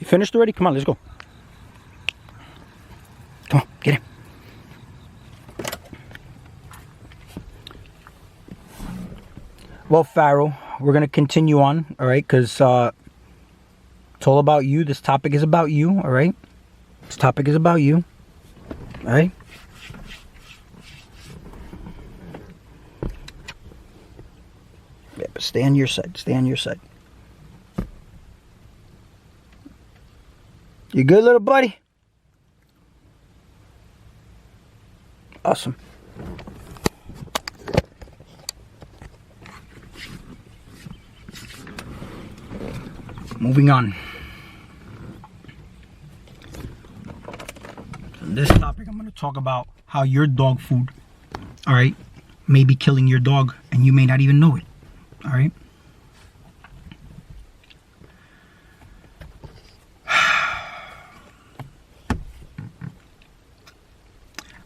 finished already? Come on, let's go. Come on, get in. Well, Pharaoh, we're going to continue on, all right? Because it's all about you. This topic is about you, all right? This topic is about you, all right? Yeah, but stay on your side. Stay on your side. You good, little buddy? Awesome. Moving on. In this topic, I'm going to talk about how your dog food, all right, may be killing your dog and you may not even know it, all right?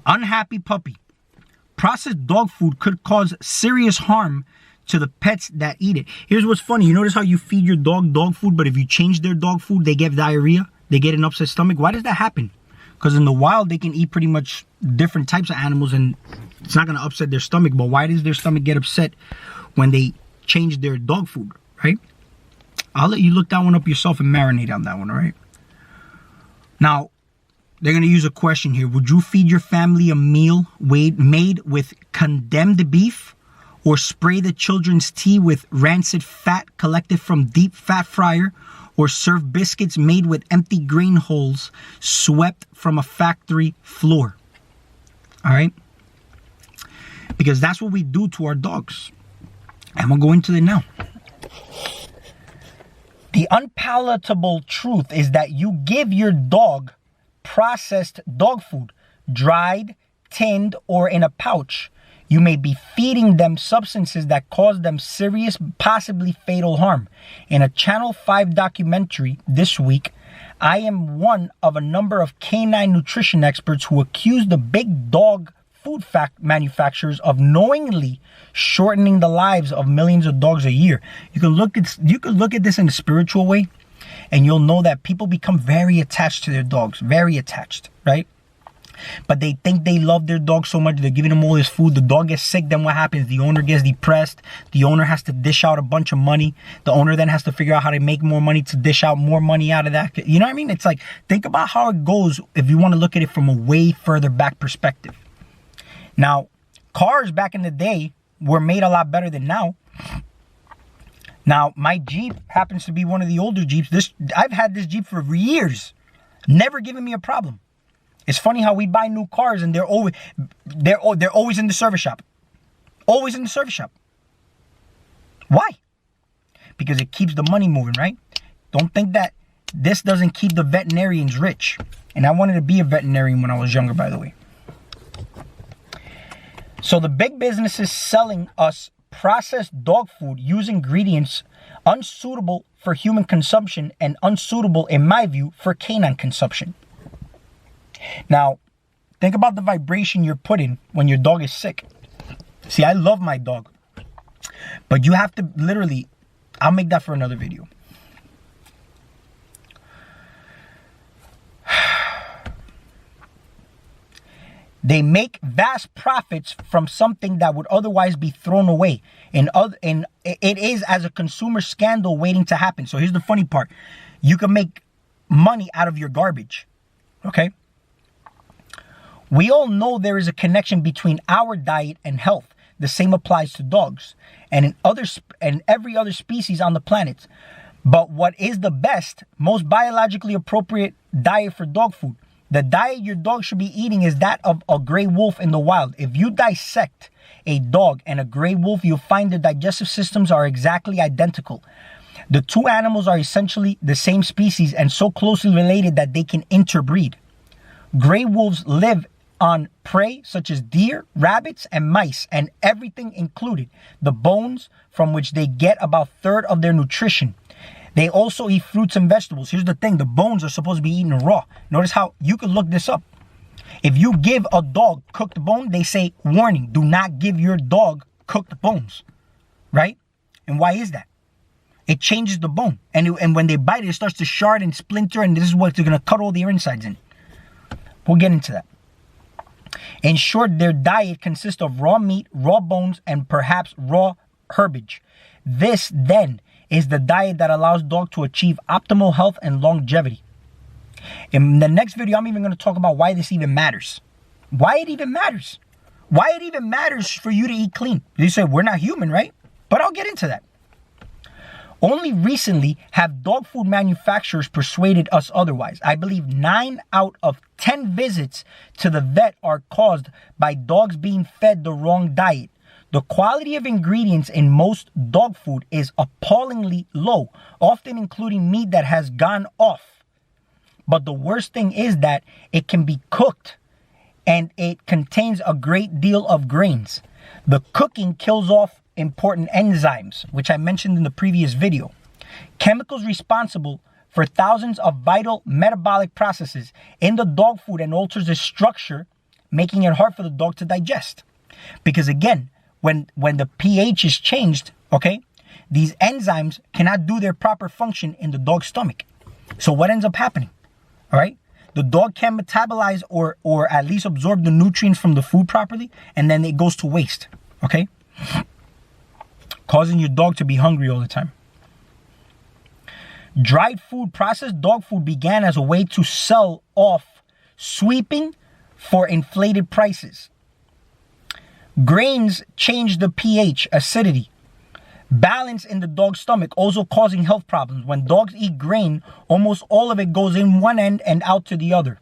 Unhappy puppy. Processed dog food could cause serious harm to the pets that eat it. Here's what's funny. You notice how you feed your dog food, but if you change their dog food, they get diarrhea. They get an upset stomach. Why does that happen? Because in the wild, they can eat pretty much different types of animals and it's not going to upset their stomach. But why does their stomach get upset when they change their dog food, right? I'll let you look that one up yourself and marinate on that one, all right? Now, they're going to use a question here. Would you feed your family a meal made with condemned beef? Or spray the children's tea with rancid fat collected from deep fat fryer? Or serve biscuits made with empty grain holes swept from a factory floor? All right? Because that's what we do to our dogs. I'm going to go into it now. The unpalatable truth is that you give your dog processed dog food, dried, tinned, or in a pouch. You may be feeding them substances that cause them serious, possibly fatal harm. In a Channel 5 documentary this week, I am one of a number of canine nutrition experts who accuse the big dog food manufacturers of knowingly shortening the lives of millions of dogs a year. You can look at this in a spiritual way, and you'll know that people become very attached to their dogs, very attached, right? But they think they love their dog so much, they're giving them all this food. The dog gets sick, then what happens? The owner gets depressed. The owner has to dish out a bunch of money. The owner then has to figure out how to make more money to dish out more money out of that. You know what I mean? It's like, think about how it goes if you want to look at it from a way further back perspective. Now, cars back in the day were made a lot better than now. Now, my Jeep happens to be one of the older Jeeps. I've had this Jeep for years. Never given me a problem. It's funny how we buy new cars and they're always in the service shop. Always in the service shop. Why? Because it keeps the money moving, right? Don't think that this doesn't keep the veterinarians rich. And I wanted to be a veterinarian when I was younger, by the way. So the big businesses selling us processed dog food use ingredients unsuitable for human consumption and unsuitable, in my view, for canine consumption. Now, think about the vibration you're putting when your dog is sick. See, I love my dog. But you have to literally, I'll make that for another video. They make vast profits from something that would otherwise be thrown away. And it is as a consumer scandal waiting to happen. So here's the funny part. You can make money out of your garbage. Okay? We all know there is a connection between our diet and health. The same applies to dogs and every other species on the planet. But what is the best, most biologically appropriate diet for dog food? The diet your dog should be eating is that of a gray wolf in the wild. If you dissect a dog and a gray wolf, you'll find their digestive systems are exactly identical. The two animals are essentially the same species and so closely related that they can interbreed. Gray wolves live on prey such as deer, rabbits, and mice, and everything included, the bones from which they get about a third of their nutrition. They also eat fruits and vegetables. Here's the thing. The bones are supposed to be eaten raw. Notice how you can look this up. If you give a dog cooked bone, they say, warning, do not give your dog cooked bones. Right? And why is that? It changes the bone. And when they bite it, it starts to shard and splinter, and this is what they're going to cut all their insides in. We'll get into that. In short, their diet consists of raw meat, raw bones, and perhaps raw herbage. This, then, is the diet that allows dog to achieve optimal health and longevity. In the next video, I'm even going to talk about why this even matters. Why it even matters. Why it even matters for you to eat clean. You say, we're not human, right? But I'll get into that. Only recently have dog food manufacturers persuaded us otherwise. I believe 9 out of 10 visits to the vet are caused by dogs being fed the wrong diet. The quality of ingredients in most dog food is appallingly low, often including meat that has gone off. But the worst thing is that it can be cooked and it contains a great deal of grains. The cooking kills off important enzymes, which I mentioned in the previous video. Chemicals responsible for thousands of vital metabolic processes in the dog food and alters its structure, making it hard for the dog to digest. Because again, when the pH is changed, okay, these enzymes cannot do their proper function in the dog's stomach. So what ends up happening? All right, the dog can't metabolize or at least absorb the nutrients from the food properly, and then it goes to waste, okay? Causing your dog to be hungry all the time. Dried food, processed dog food began as a way to sell off sweeping for inflated prices. Grains change the pH, acidity, balance in the dog's stomach, also causing health problems. When dogs eat grain, almost all of it goes in one end and out to the other.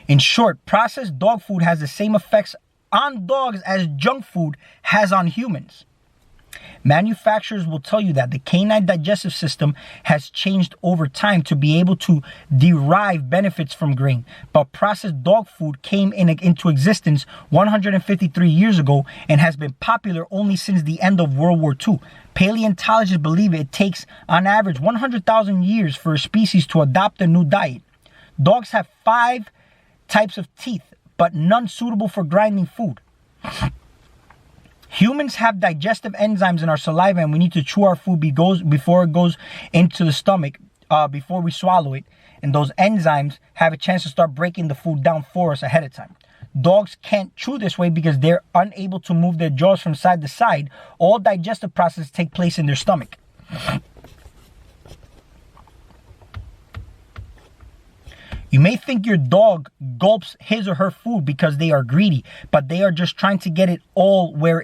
In short, processed dog food has the same effects on dogs as junk food has on humans. Manufacturers will tell you that the canine digestive system has changed over time to be able to derive benefits from grain. But processed dog food came into existence 153 years ago and has been popular only since the end of World War II. Paleontologists believe it takes, on average, 100,000 years for a species to adopt a new diet. Dogs have 5 types of teeth, but none suitable for grinding food. Humans have digestive enzymes in our saliva, and we need to chew our food before it goes into the stomach, before we swallow it. And those enzymes have a chance to start breaking the food down for us ahead of time. Dogs can't chew this way because they're unable to move their jaws from side to side. All digestive processes take place in their stomach. You may think your dog gulps his or her food because they are greedy, but they are just trying to get it all where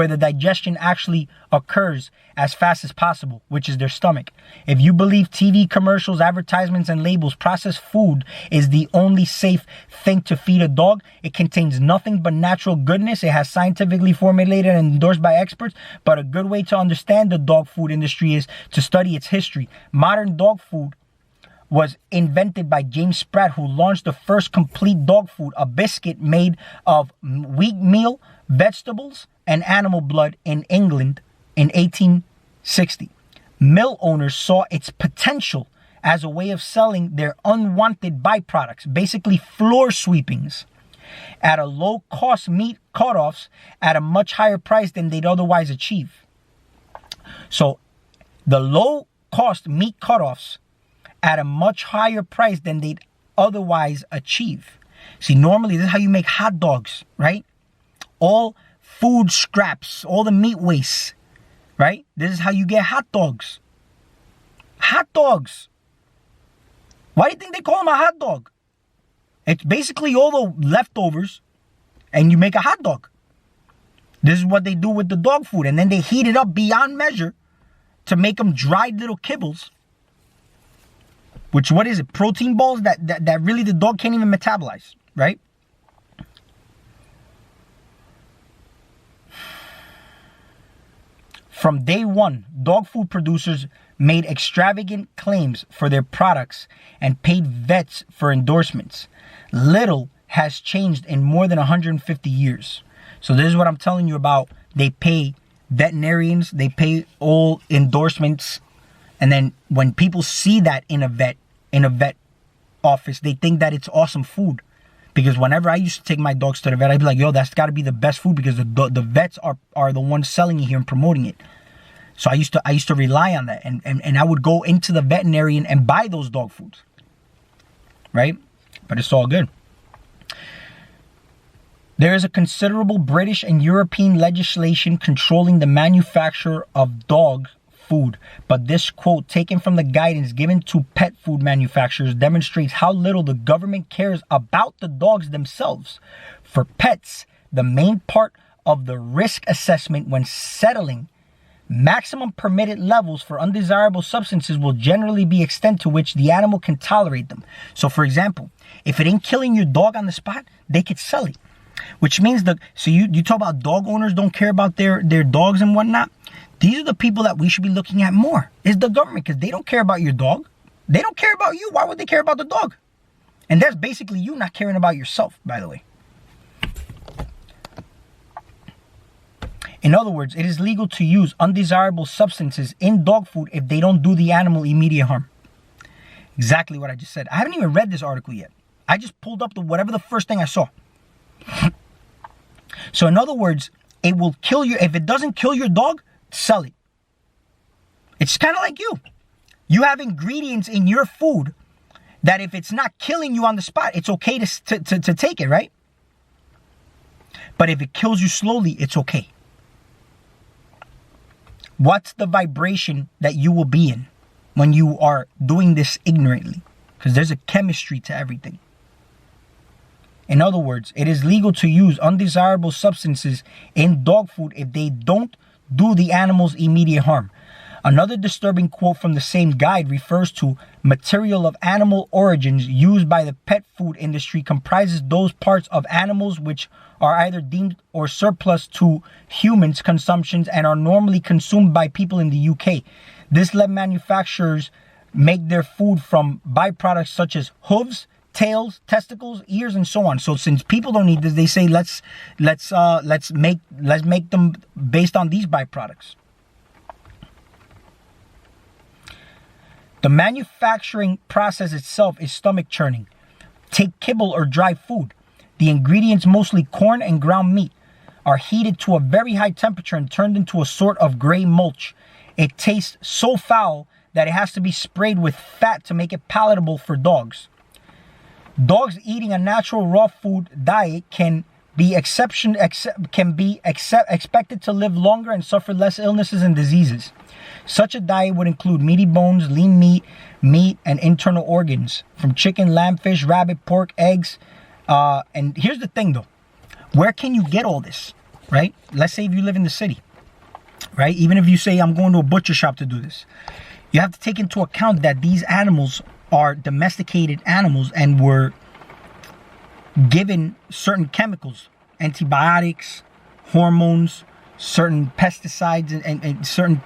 the digestion actually occurs as fast as possible, which is their stomach. If you believe TV commercials, advertisements, and labels, processed food is the only safe thing to feed a dog. It contains nothing but natural goodness. It has scientifically formulated and endorsed by experts, but a good way to understand the dog food industry is to study its history. Modern dog food was invented by James Spratt, who launched the first complete dog food, a biscuit made of wheat meal, vegetables, and animal blood in England in 1860. Mill owners saw its potential as a way of selling their unwanted byproducts, basically floor sweepings, at a low-cost meat cutoffs at a much higher price than they'd otherwise achieve. So the low-cost meat cutoffs at a much higher price than they'd otherwise achieve. See, normally this is how you make hot dogs, right? All food scraps, all the meat waste, right? This is how you get hot dogs. Hot dogs. Why do you think they call them a hot dog? It's basically all the leftovers and you make a hot dog. This is what they do with the dog food, and then they heat it up beyond measure to make them dried little kibbles. Which, what is it? Protein balls that really the dog can't even metabolize, right? From day one, dog food producers made extravagant claims for their products and paid vets for endorsements. Little has changed in more than 150 years. So this is what I'm telling you about. They pay veterinarians, they pay all endorsements. And then when people see that in a vet office, they think that it's awesome food. Because whenever I used to take my dogs to the vet, I'd be like, yo, that's got to be the best food because the vets are the ones selling it here and promoting it. So I used to rely on that, and I would go into the veterinarian and buy those dog foods, right? But it's all good. There is a considerable British and European legislation controlling the manufacture of dog food, but this quote taken from the guidance given to pet food manufacturers demonstrates how little the government cares about the dogs themselves. For pets, the main part of the risk assessment when settling maximum permitted levels for undesirable substances will generally be extent to which the animal can tolerate them. So for example, if it ain't killing your dog on the spot, they could sell it. Which means so you talk about dog owners don't care about their dogs and whatnot. These are the people that we should be looking at more. Is the government, because they don't care about your dog. They don't care about you. Why would they care about the dog? And that's basically you not caring about yourself, by the way. In other words, it is legal to use undesirable substances in dog food if they don't do the animal immediate harm. Exactly what I just said. I haven't even read this article yet. I just pulled up whatever the first thing I saw. So in other words, it will kill you. If it doesn't kill your dog, sell it. It's kind of like you. You have ingredients in your food that if it's not killing you on the spot, it's okay to take it, right? But if it kills you slowly, it's okay. What's the vibration that you will be in when you are doing this ignorantly? Because there's a chemistry to everything. In other words, it is legal to use undesirable substances in dog food if they don't do the animals immediate harm. Another disturbing quote from the same guide refers to material of animal origins used by the pet food industry comprises those parts of animals which are either deemed or surplus to humans' consumptions and are normally consumed by people in the UK. This led manufacturers make their food from byproducts such as hooves, tails, testicles, ears, and so on. So since people don't need this, they say let's make them based on these byproducts. The manufacturing process itself is stomach churning. Take kibble or dry food. The ingredients, mostly corn and ground meat, are heated to a very high temperature and turned into a sort of gray mulch. It tastes so foul that it has to be sprayed with fat to make it palatable for dogs. Dogs eating a natural raw food diet can be expected to live longer and suffer less illnesses and diseases. Such a diet would include meaty bones, lean meat, and internal organs from chicken, lamb, fish, rabbit, pork, eggs. And here's the thing though. Where can you get all this, right? Let's say if you live in the city, right? Even if you say I'm going to a butcher shop to do this, you have to take into account that these animals are domesticated animals and were given certain chemicals, antibiotics, hormones, certain pesticides, and certain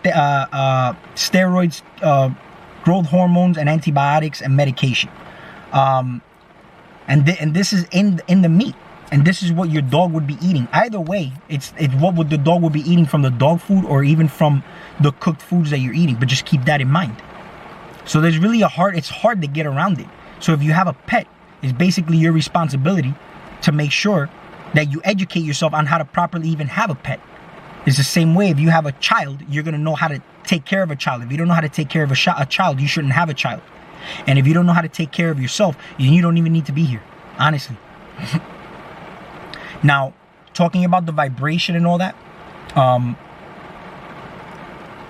steroids, growth hormones, and antibiotics and medication. And this is in the meat. And this is what your dog would be eating. Either way, it's what would the dog would be eating from the dog food or even from the cooked foods that you're eating. But just keep that in mind. So there's really it's hard to get around it. So if you have a pet, it's basically your responsibility to make sure that you educate yourself on how to properly even have a pet. It's the same way if you have a child, you're going to know how to take care of a child. If you don't know how to take care of a child, you shouldn't have a child. And if you don't know how to take care of yourself, you don't even need to be here, honestly. Now, talking about the vibration and all that,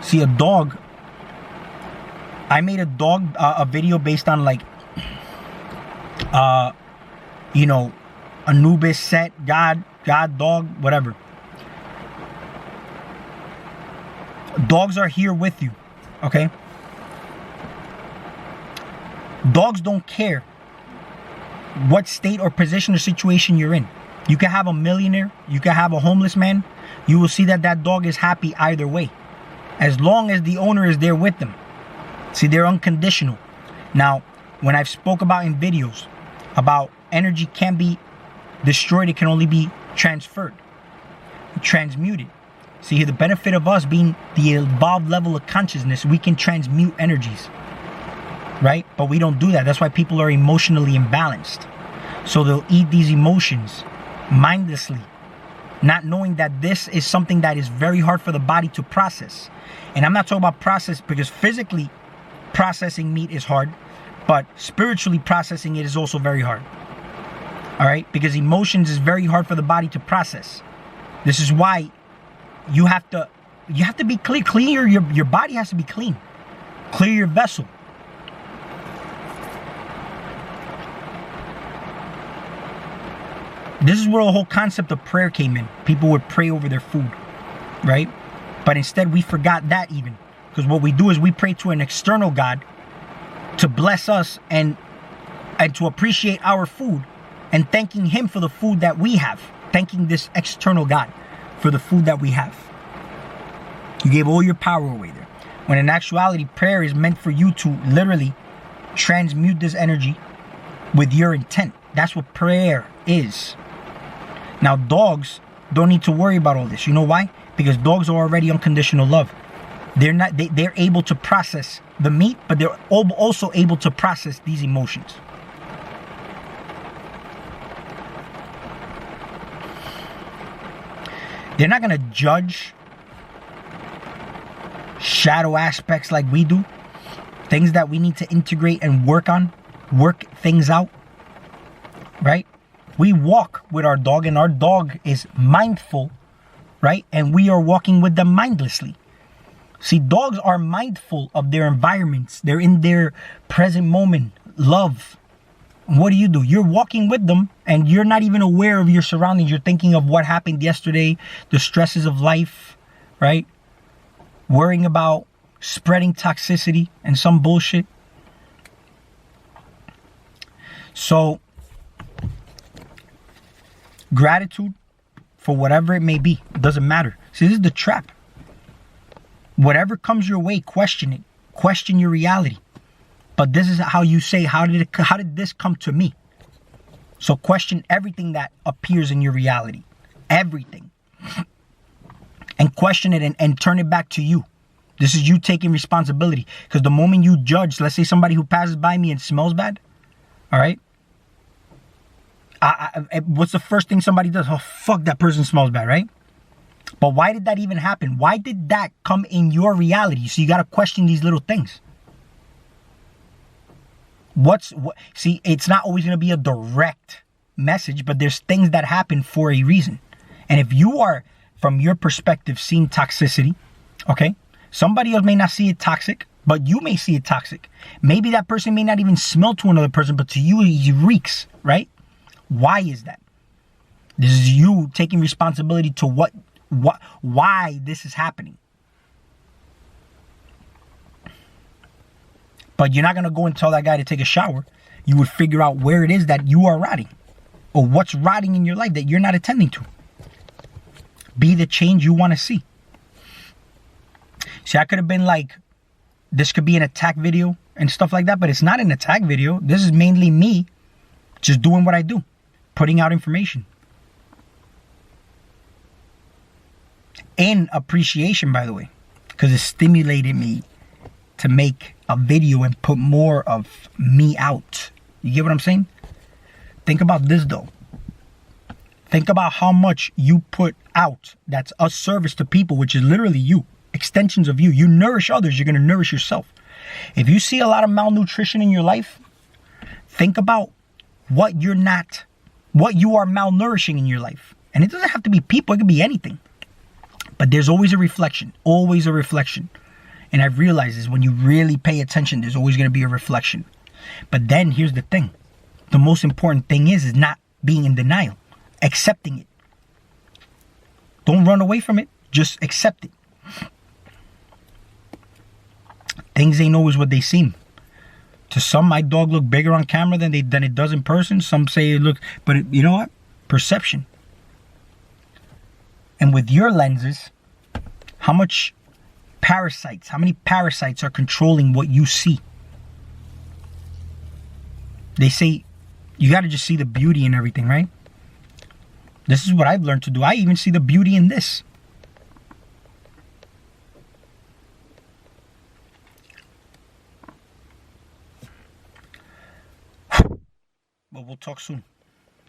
see a dog, I made a dog, a video based on like, Anubis, Set, God, dog, whatever. Dogs are here with you, okay? Dogs don't care what state or position or situation you're in. You can have a millionaire, you can have a homeless man. You will see that dog is happy either way, as long as the owner is there with them. See, they're unconditional. Now, when I've spoke about in videos about energy can't be destroyed, it can only be transferred, transmuted. See, the benefit of us being the evolved level of consciousness, we can transmute energies, right? But we don't do that. That's why people are emotionally imbalanced. So they'll eat these emotions mindlessly Not knowing that this is something that is very hard for the body to process. And I'm not talking about process because physically processing meat is hard, but spiritually processing it is also very hard. All right? Because emotions is very hard for the body to process. This is why you have to be clear. Clear your body has to be clean. Clear your vessel. This is where the whole concept of prayer came in. People would pray over their food, right? But instead we forgot that even. Because what we do is we pray to an external God to bless us and to appreciate our food and thanking him for the food that we have. Thanking this external God for the food that we have. You gave all your power away there. When in actuality, prayer is meant for you to literally transmute this energy with your intent. That's what prayer is. Now, dogs don't need to worry about all this. You know why? Because dogs are already unconditional love. They're able to process the meat, but they're also able to process these emotions. They're not going to judge shadow aspects like we do. Things that we need to integrate and work on. Work things out. Right? We walk with our dog and our dog is mindful, right? And we are walking with them mindlessly. See, dogs are mindful of their environments. They're in their present moment, love. What do? You're walking with them and you're not even aware of your surroundings. You're thinking of what happened yesterday, the stresses of life, right? Worrying about spreading toxicity and some bullshit. So, gratitude for whatever it may be. It doesn't matter. See, this is the trap. Whatever comes your way, question it. Question your reality. But this is how you say, how did this come to me? So question everything that appears in your reality. Everything. And question it and turn it back to you. This is you taking responsibility. Because the moment you judge, let's say somebody who passes by me and smells bad. All right? What's the first thing somebody does? Oh, fuck, that person smells bad, right? But why did that even happen? Why did that come in your reality? So you got to question these little things. See, it's not always going to be a direct message, but there's things that happen for a reason. And if you are, from your perspective, seeing toxicity, okay, somebody else may not see it toxic, but you may see it toxic. Maybe that person may not even smell to another person, but to you, it reeks, right? Why is that? This is you taking responsibility to why this is happening. But you're not going to go and tell that guy to take a shower. You would figure out where it is that you are rotting or what's rotting in your life that you're not attending to. Be the change you want to see. See, I could have been like, this could be an attack video and stuff like that, but it's not an attack video. This is mainly me just doing what I do. Putting out information. In appreciation, by the way. Because it stimulated me to make a video and put more of me out. You get what I'm saying? Think about this though. Think about how much you put out. That's a service to people, which is literally you. Extensions of you. You nourish others, you're going to nourish yourself. If you see a lot of malnutrition in your life, think about what you are malnourishing in your life. And it doesn't have to be people, it could be anything. But there's always a reflection. Always a reflection. And I've realized is when you really pay attention, there's always going to be a reflection. But then here's the thing. The most important thing is not being in denial. Accepting it. Don't run away from it. Just accept it. Things ain't always what they seem. To some, my dog look bigger on camera than it does in person. Some say it looks, but you know what? Perception. And with your lenses, how many parasites are controlling what you see? They say you got to just see the beauty in everything, right? This is what I've learned to do. I even see the beauty in this. But we'll talk soon.